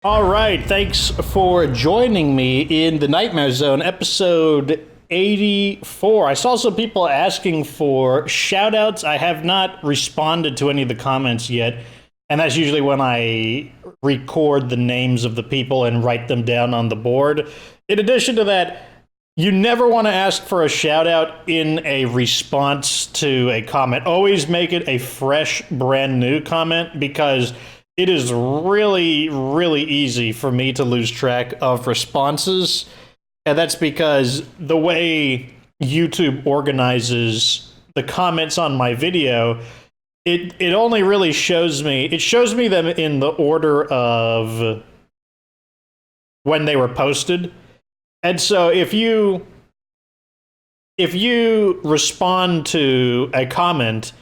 All right, thanks for joining me in the Nightmare Zone, episode 84. I saw some people asking for shoutouts. I have not responded to any of the comments yet, and that's usually when I record the names of the people and write them down on the board. In addition to that, you never want to ask for a shout out in a response to a comment. Always make it a fresh, brand new comment because it is really, really easy for me to lose track of responses. And that's because the way YouTube organizes the comments on my video, it only really shows me them in the order of when they were posted. And so if you respond to a comment,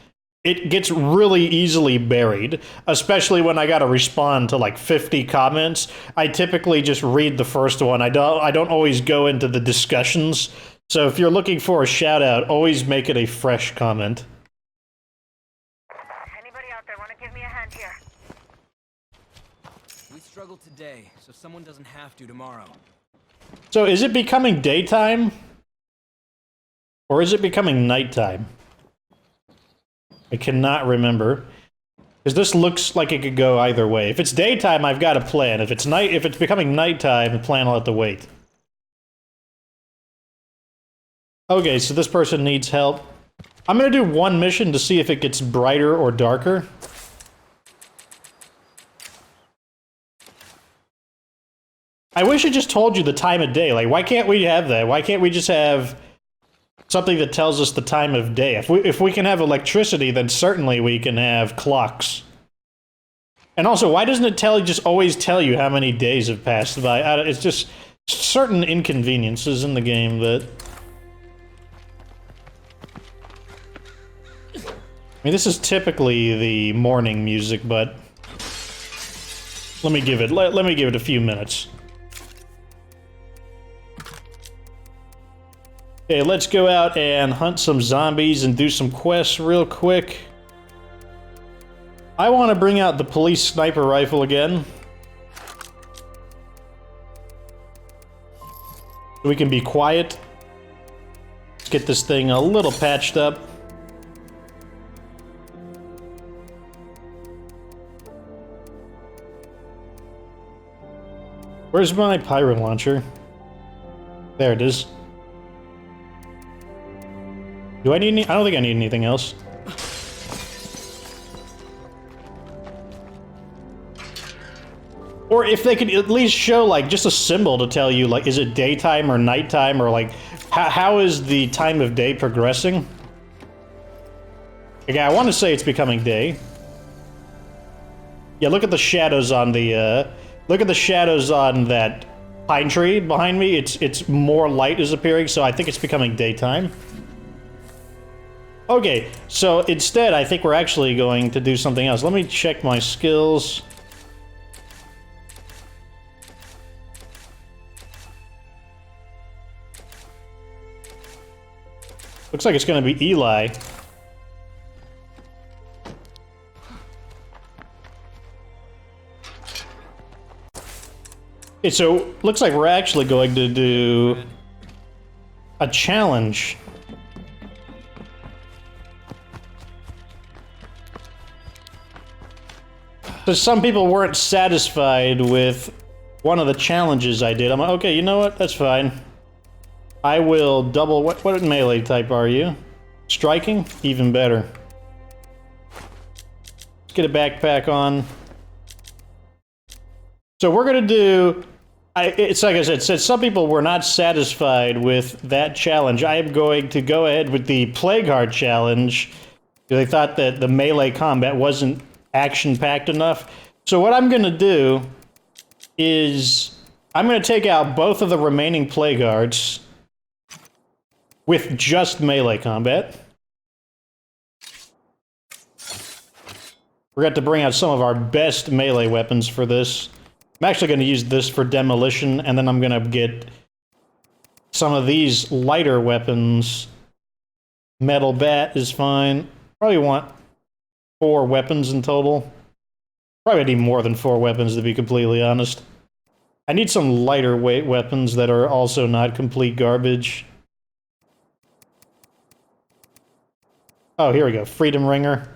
it gets really easily buried, especially when I got to respond to like 50 comments. I typically just read the first one. I don't always go into the discussions. So if you're looking for a shout out, always make it a fresh comment. Anybody out there want to give me a hand here? We struggled today, so someone doesn't have to tomorrow. So is it becoming daytime? Or is it becoming nighttime? I cannot remember. Because this looks like it could go either way. If it's daytime, I've got a plan. If it's becoming nighttime, the plan will have to wait. Okay, so this person needs help. I'm gonna do one mission to see if it gets brighter or darker. I wish it just told you the time of day. Like, why can't we have that? Why can't we just have something that tells us the time of day? If we can have electricity, then certainly we can have clocks. And also, why doesn't it just always tell you how many days have passed by? It's just certain inconveniences in the game that... I mean, this is typically the morning music, but let me give it a few minutes. Okay, let's go out and hunt some zombies and do some quests real quick. I want to bring out the police sniper rifle again. So we can be quiet. Let's get this thing a little patched up. Where's my pyro launcher? There it is. Do I need any? I don't think I need anything else. Or if they could at least show, like, just a symbol to tell you, like, is it daytime or nighttime, or, like, how is the time of day progressing? Okay, I want to say it's becoming day. Yeah, look at the shadows on the, look at the shadows on that pine tree behind me. It's more light is appearing, so I think it's becoming daytime. Okay, so instead, I think we're actually going to do something else. Let me check my skills. Looks like it's going to be Eli. Okay, so looks like we're actually going to do a challenge. So some people weren't satisfied with one of the challenges I did. I'm like, okay, you know what? That's fine. I will double... What melee type are you? Striking? Even better. Let's get a backpack on. So we're going to do... It's like I said, since some people were not satisfied with that challenge, I am going to go ahead with the Plague Heart challenge. They thought that the melee combat wasn't action-packed enough. So what I'm going to do is I'm going to take out both of the remaining Plague Hearts with just melee combat. We're going to bring out some of our best melee weapons for this. I'm actually going to use this for demolition, and then I'm going to get some of these lighter weapons. Metal bat is fine. Probably want 4 weapons in total. Probably need more than 4 weapons, to be completely honest. I need some lighter weight weapons that are also not complete garbage. Oh, here we go. Freedom Ringer.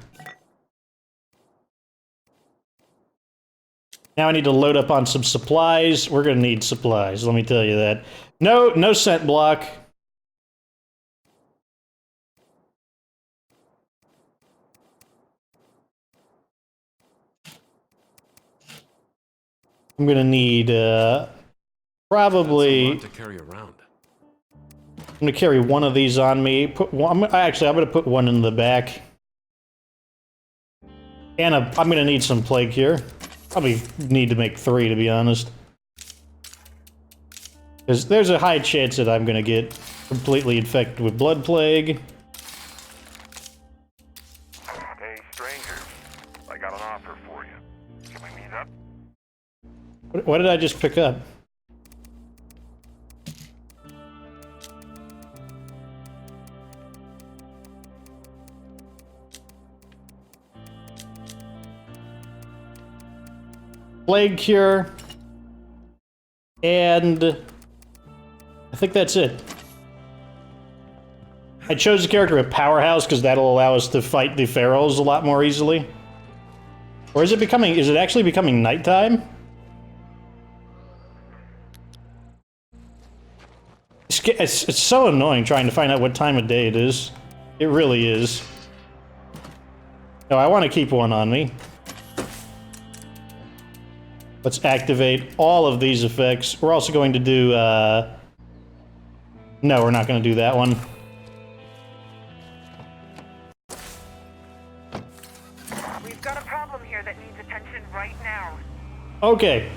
Now I need to load up on some supplies. We're gonna need supplies, let me tell you that. No scent block. I'm gonna need, probably... to carry around. I'm gonna carry one of these on me. Put one, actually, I'm gonna put one in the back. And I'm gonna need some plague cure. Probably need to make 3, to be honest. Because there's a high chance that I'm gonna get completely infected with blood plague. Hey, strangers. I got an offer for you. Can we meet up? What did I just pick up? Plague cure. And I think that's it. I chose the character with Powerhouse because that'll allow us to fight the pharaohs a lot more easily. Or is it actually becoming nighttime? It's so annoying trying to find out what time of day it is. It really is. No, I want to keep one on me. Let's activate all of these effects. We're also going to do, no, we're not going to do that one. We've got a problem here that needs attention right now. Okay.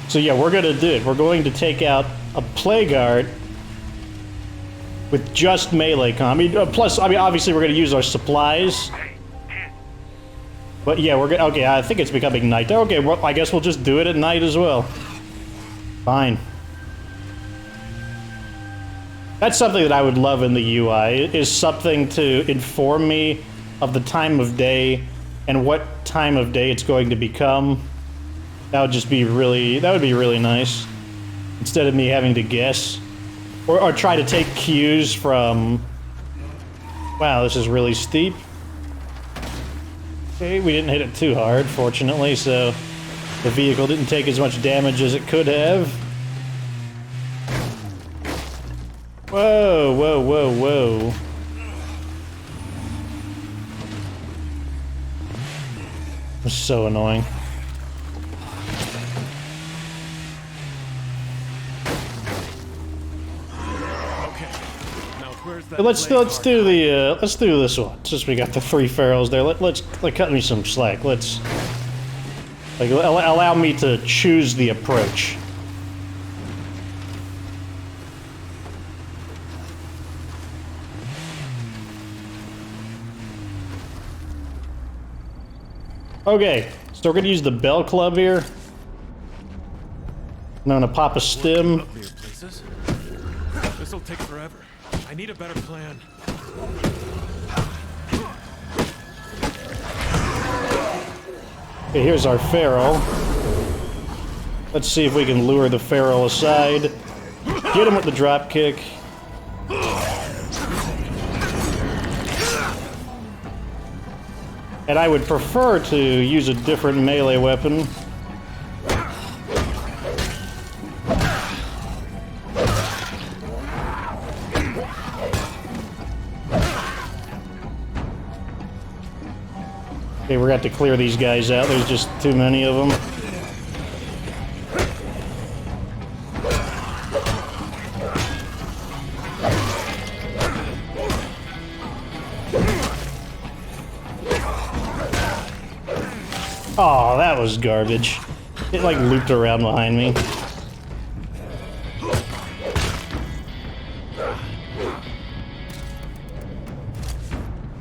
So yeah, we're gonna do it. We're going to take out a Plague Guard with just melee combat. Plus, I mean, obviously we're gonna use our supplies. But yeah, we're gonna, okay, I think it's becoming night. Okay, well, I guess we'll just do it at night as well. Fine. That's something that I would love in the UI, is something to inform me of the time of day and what time of day it's going to become. That would just be really, that would be really nice. Instead of me having to guess. Or try to take cues from... Wow, this is really steep. Okay, we didn't hit it too hard, fortunately, so the vehicle didn't take as much damage as it could have. Whoa, whoa, whoa, whoa. It's so annoying. Let's do this one. Since we got the 3 pharaohs there, let's cut me some slack. Let's allow me to choose the approach. Okay, so we're gonna use the bell club here. I'm gonna pop a stim. This'll take forever. I need a better plan. Okay, here's our pharaoh. Let's see if we can lure the pharaoh aside. Get him with the drop kick. And I would prefer to use a different melee weapon. Okay, we're going to have to clear these guys out. There's just too many of them. Oh, that was garbage. It like looped around behind me.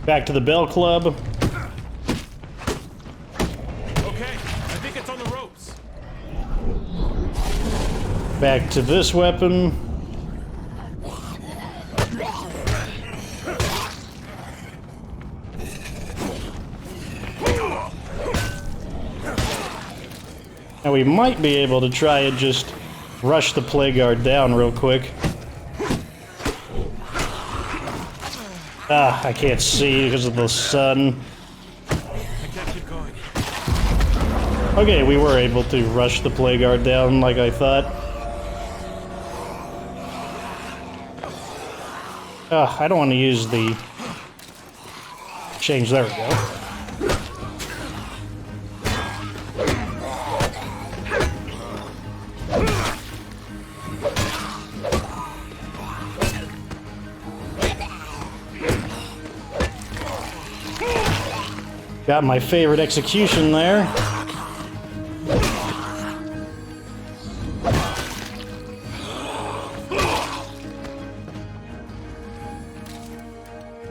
Back to the bell club. Okay, I think it's on the ropes. Back to this weapon. And we might be able to try and just rush the plague guard down real quick. Ah, I can't see because of the sun. I can't keep going. Okay, we were able to rush the plague guard down like I thought. I don't want to use the change. There we go. Got my favorite execution there.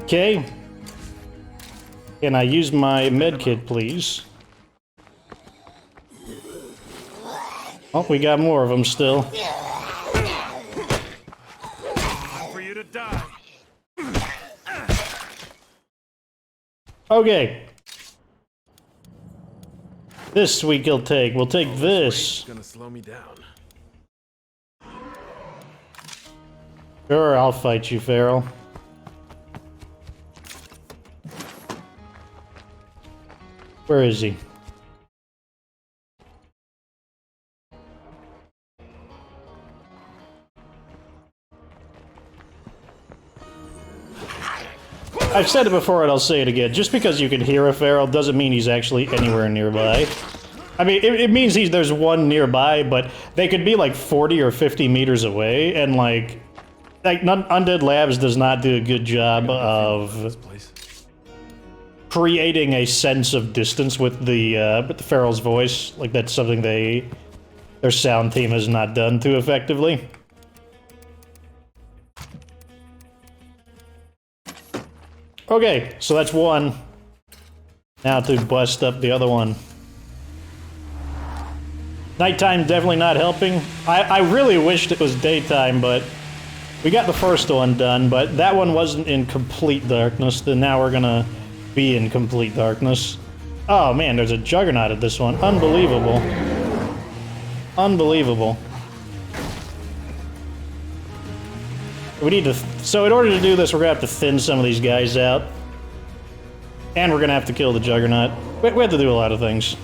Okay. Can I use my med kit, please? Oh, we got more of them still. For you to die. Okay. This we'll take. We'll take this. It's gonna slow me down. Sure, I'll fight you, Farrell. Where is he? I've said it before and I'll say it again. Just because you can hear a Feral doesn't mean he's actually anywhere nearby. I mean, it means there's one nearby, but they could be like 40 or 50 meters away, and like Undead Labs does not do a good job of creating a sense of distance with the Feral's voice. Like, that's something their sound team has not done too effectively. Okay, so that's one. Now to bust up the other one. Nighttime definitely not helping. I really wished it was daytime, but we got the first one done, but that one wasn't in complete darkness, then now we're gonna be in complete darkness. Oh man, there's a juggernaut at this one. Unbelievable. Unbelievable. We need to... So in order to do this, we're gonna have to thin some of these guys out. And we're gonna have to kill the juggernaut. We have to do a lot of things.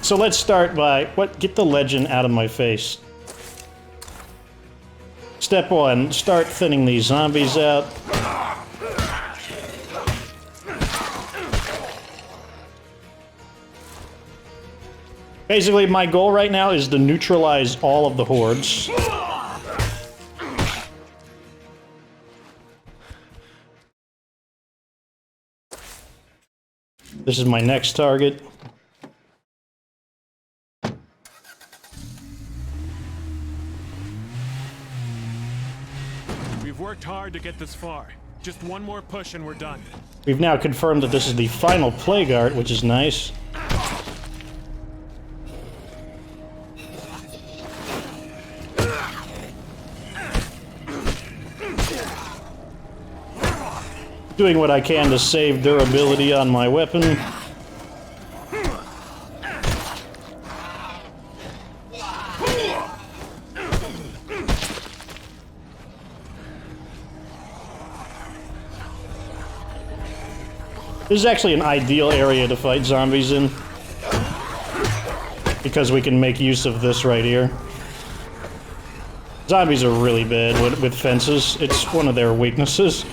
So let's start by... Get the legend out of my face. Step one, start thinning these zombies out. Basically, my goal right now is to neutralize all of the hordes. This is my next target. We've worked hard to get this far. Just one more push and we're done. We've now confirmed that this is the final plague art, which is nice. Doing what I can to save durability on my weapon. This is actually an ideal area to fight zombies in, because we can make use of this right here. Zombies are really bad with fences. It's one of their weaknesses.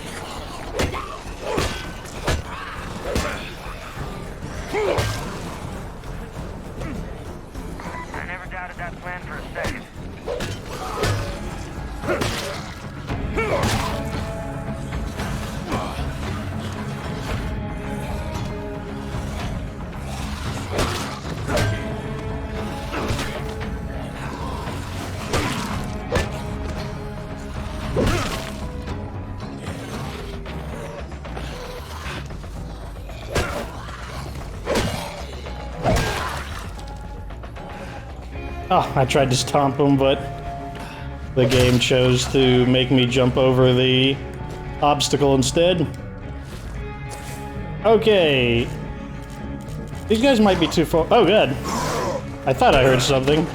I never doubted that plan for a second. Oh, I tried to stomp him, but the game chose to make me jump over the obstacle instead. Okay. These guys might be too far. Oh, God. I thought I heard something.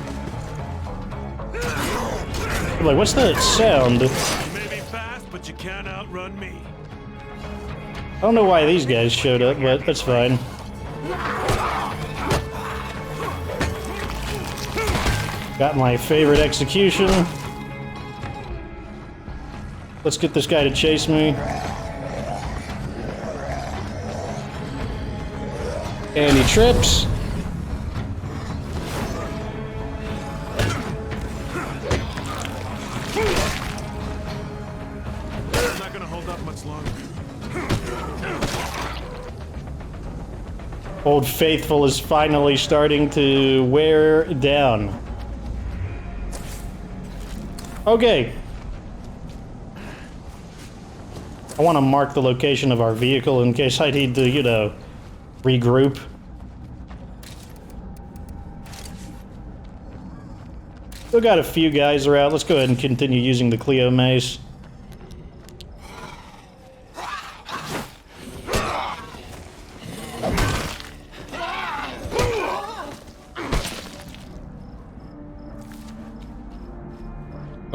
I'm like, what's that sound? You may be fast, but you can't outrun me. I don't know why these guys showed up, but that's fine. Got my favorite execution. Let's get this guy to chase me. And he trips. I'm not gonna hold up much longer. Old Faithful is finally starting to wear down. Okay. I want to mark the location of our vehicle in case I need to, you know, regroup. Still got a few guys around. Let's go ahead and continue using the Clio mace.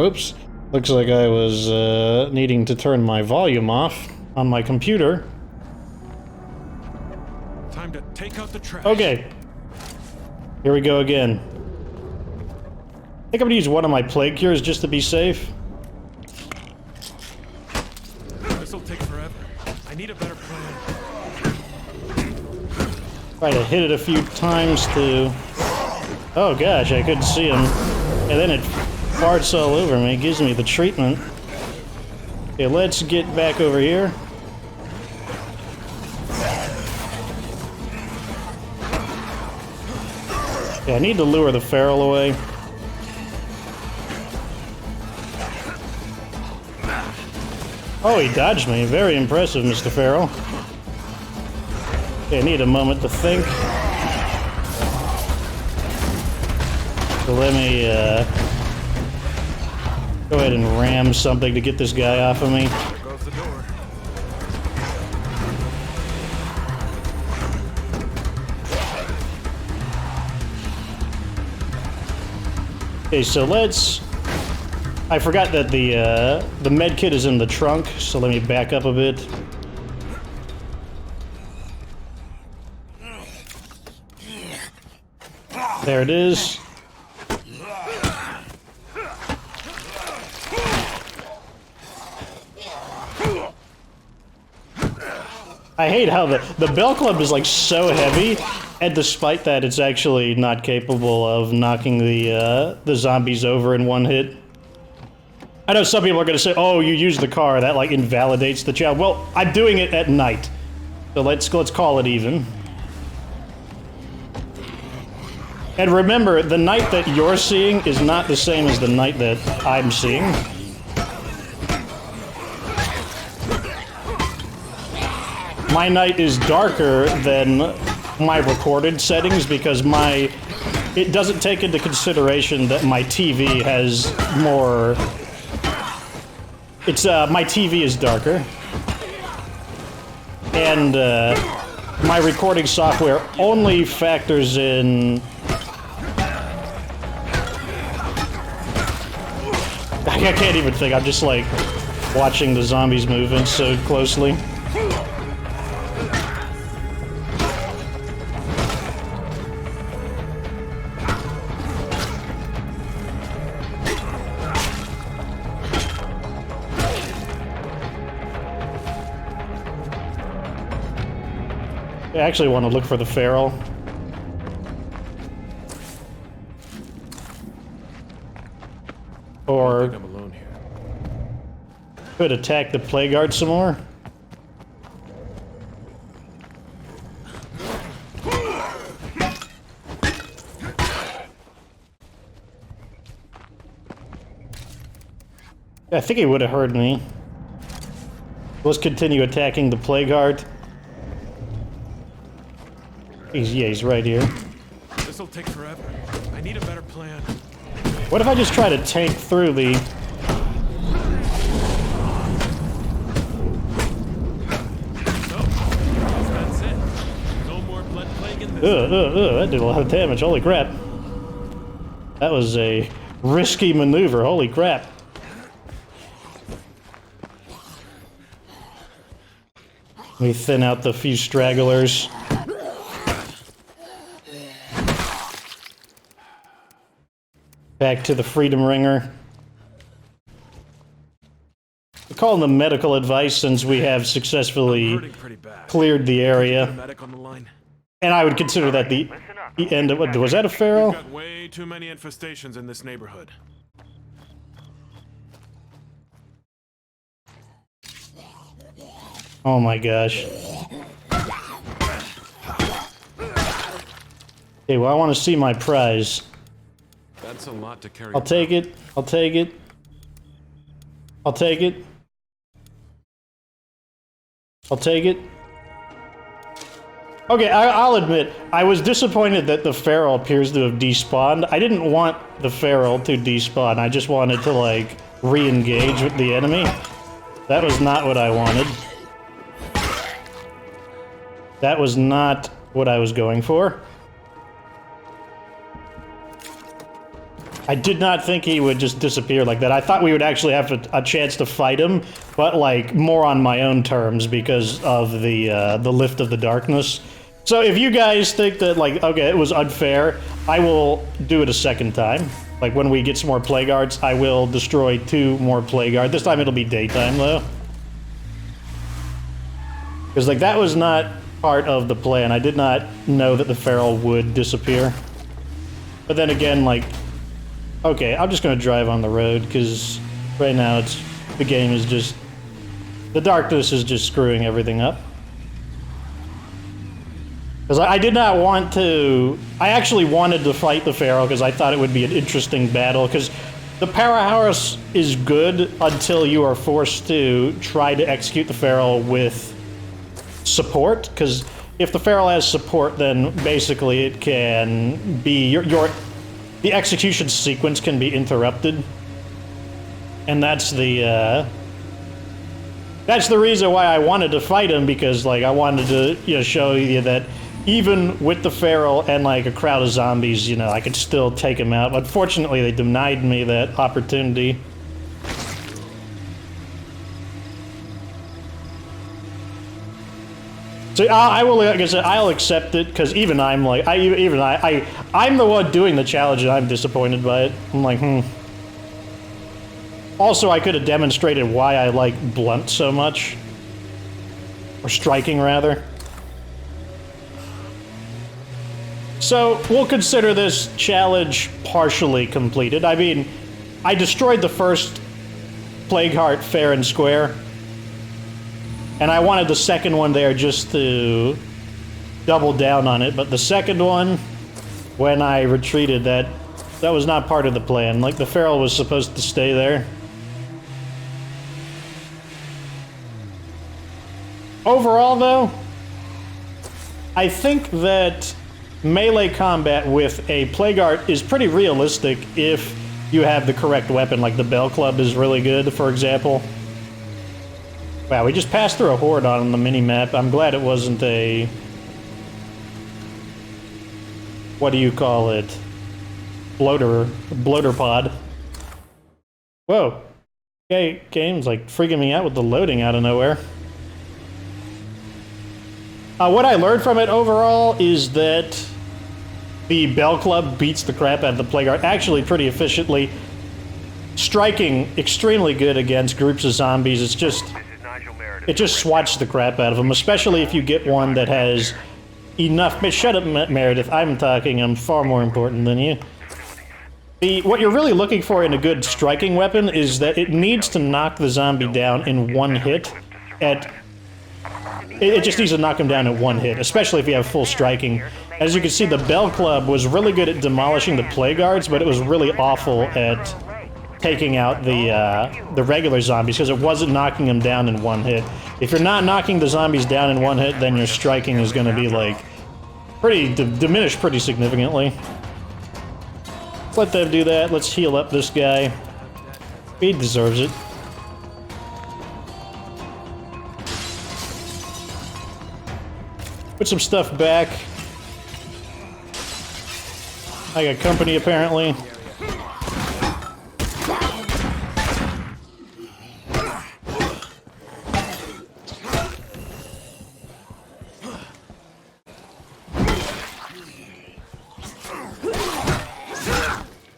Oops. Looks like I was needing to turn my volume off on my computer. Time to take out the trash. Okay. Here we go again. I think I'm gonna use one of my plague cures just to be safe. This'll take forever. I need a better plan. Try to hit it a few times to... Oh gosh, I couldn't see him. And then it farts all over me, gives me the treatment. Okay, let's get back over here. Okay, I need to lure the feral away. Oh, he dodged me. Very impressive, Mr. Feral. Okay, I need a moment to think. So let me, go ahead and ram something to get this guy off of me. There goes the door. Okay, so let's... I forgot that the med kit is in the trunk, so let me back up a bit. There it is. I hate how the bell club is like so heavy, and despite that, it's actually not capable of knocking the zombies over in one hit. I know some people are gonna say, "Oh, you use the car, that like invalidates the challenge." Well, I'm doing it at night, so let's call it even. And remember, the night that you're seeing is not the same as the night that I'm seeing. My night is darker than my recorded settings because it doesn't take into consideration that my TV has more... my TV is darker. And, my recording software only factors in... I can't even think, I'm just like watching the zombies moving so closely. I actually want to look for the feral. Or I'm alone here. could attack the plague guard some more. I think he would have heard me. Let's continue attacking the plague guard. He's right here. This'll take forever. I need a better plan. What if I just try to tank through the... So, that's it. No more blood plague in That did a lot of damage. Holy crap. That was a risky maneuver. Holy crap. Let me thin out the few stragglers. Back to the Freedom Ringer. I call them medical advice since we have successfully cleared the area. Medic on the line. And I would consider that the end of... Was that a feral? We've got way too many infestations in this neighborhood. Oh my gosh. Okay, well I want to see my prize. That's a lot to carry. I'll take it. I'll take it. I'll take it. I'll take it. Okay, I'll admit, I was disappointed that the feral appears to have despawned. I didn't want the feral to despawn. I just wanted to, like, re-engage with the enemy. That was not what I wanted. That was not what I was going for. I did not think he would just disappear like that. I thought we would actually have a chance to fight him, but like more on my own terms because of the Lift of the Darkness. So if you guys think that like, okay, it was unfair, I will do it a second time. Like when we get some more Plague Arts, I will destroy 2 more Plague Arts. This time it'll be daytime though. Because like that was not part of the plan. I did not know that the feral would disappear. But then again, like, okay, I'm just gonna drive on the road, because right now the game is just... The darkness is just screwing everything up. Because I did not want to... I actually wanted to fight the feral, because I thought it would be an interesting battle, because the powerhouse is good until you are forced to try to execute the feral with support, because if the feral has support, then basically it can be... The execution sequence can be interrupted, and that's the reason why I wanted to fight him, because like I wanted to show you that even with the feral and like a crowd of zombies, I could still take him out. Unfortunately, they denied me that opportunity. So I will, like I said, I'll accept it, because even I'm like, I'm the one doing the challenge and I'm disappointed by it. I'm like, Also, I could have demonstrated why I like blunt so much. Or striking, rather. So, we'll consider this challenge partially completed. I mean, I destroyed the first Plague Heart fair and square. And I wanted the second one there just to double down on it, but the second one, when I retreated, that was not part of the plan. Like, the feral was supposed to stay there. Overall, though, I think that melee combat with a Plague Art is pretty realistic if you have the correct weapon. Like, the Bell Club is really good, for example. Wow, we just passed through a horde on the mini-map. I'm glad it wasn't a... What do you call it? Bloater pod. Whoa. Okay, game's like freaking me out with the loading out of nowhere. What I learned from it overall is that the Bell Club beats the crap out of the Plague Art actually pretty efficiently. Striking extremely good against groups of zombies. It's just... It just swats the crap out of them, especially if you get one that has enough... Shut up, Meredith. I'm talking. I'm far more important than you. What you're really looking for in a good striking weapon is that it needs to knock the zombie down in one hit. It just needs to knock him down in one hit, especially if you have full striking. As you can see, the Bell Club was really good at demolishing the Plague Arts, but it was really awful at taking out the regular zombies, because it wasn't knocking them down in one hit. If you're not knocking the zombies down in one hit, then your striking is going to be like diminished pretty significantly. Let them do that. Let's heal up this guy. He deserves it. Put some stuff back. I got company, apparently.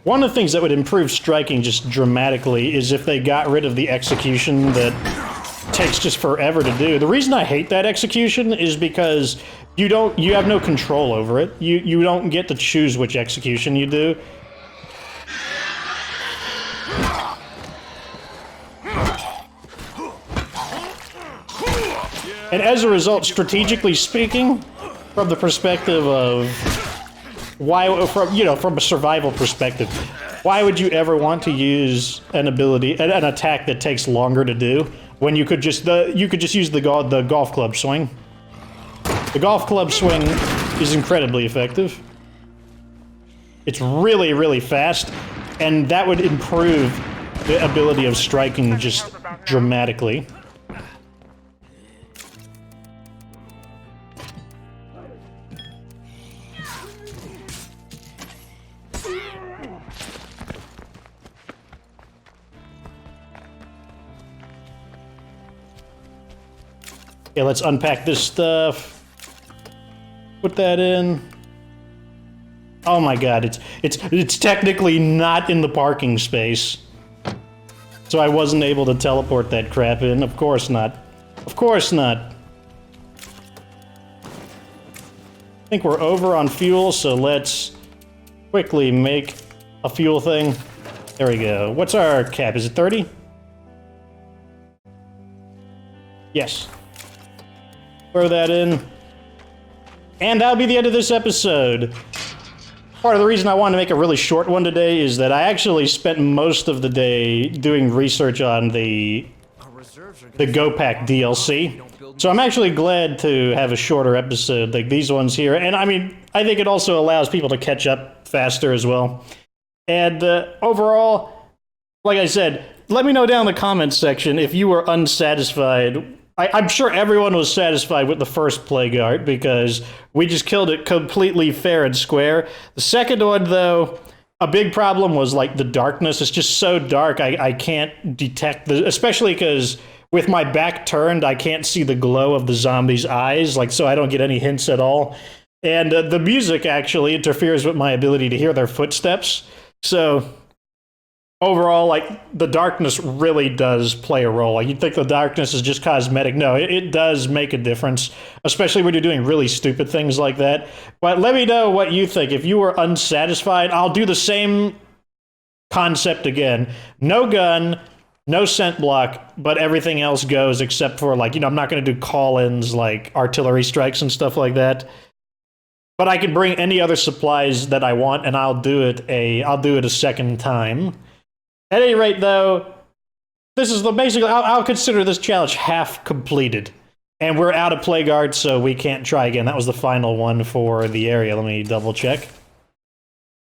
One of the things that would improve striking just dramatically is if they got rid of the execution that takes just forever to do. The reason I hate that execution is because you have no control over it. You don't get to choose which execution you do. And as a result, strategically speaking, from the perspective of from a survival perspective, why would you ever want to use an ability, an attack that takes longer to do, when you could just use the golf club swing? The golf club swing is incredibly effective. It's really, really fast, and that would improve the ability of striking just dramatically. Okay, let's unpack this stuff. Put that in. Oh my god, it's technically not in the parking space. So I wasn't able to teleport that crap in. Of course not. Of course not. I think we're over on fuel, so let's quickly make a fuel thing. There we go. What's our cap? Is it 30? Yes. Throw that in. And that'll be the end of this episode. Part of the reason I wanted to make a really short one today is that I actually spent most of the day doing research on the GoPack DLC. So I'm actually glad to have a shorter episode like these ones here. And I mean, I think it also allows people to catch up faster as well. And overall, like I said, let me know down in the comments section if you were unsatisfied. I'm sure everyone was satisfied with the first Plague Art because we just killed it completely fair and square. The second one, though, a big problem was like the darkness. It's just so dark I can't detect especially because with my back turned, I can't see the glow of the zombies' eyes, so I don't get any hints at all. And the music actually interferes with my ability to hear their footsteps. So overall, the darkness really does play a role. You'd think the darkness is just cosmetic. No, it does make a difference, especially when you're doing really stupid things like that. But let me know what you think. If you were unsatisfied, I'll do the same concept again. No gun, no scent block, but everything else goes except for, I'm not going to do call-ins like artillery strikes and stuff like that. But I can bring any other supplies that I want, and I'll do it a second time. At any rate, though, this is basically, I'll consider this challenge half completed. And we're out of Plague Art, so we can't try again. That was the final one for the area. Let me double check.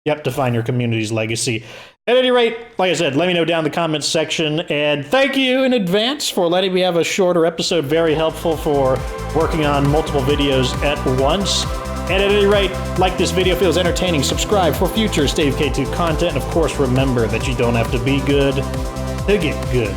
Yep, define your community's legacy. At any rate, like I said, let me know down in the comments section. And thank you in advance for letting me have a shorter episode. Very helpful for working on multiple videos at once. And at any rate, like this video feels entertaining, subscribe for future Stave K2 content. And of course, remember that you don't have to be good to get good.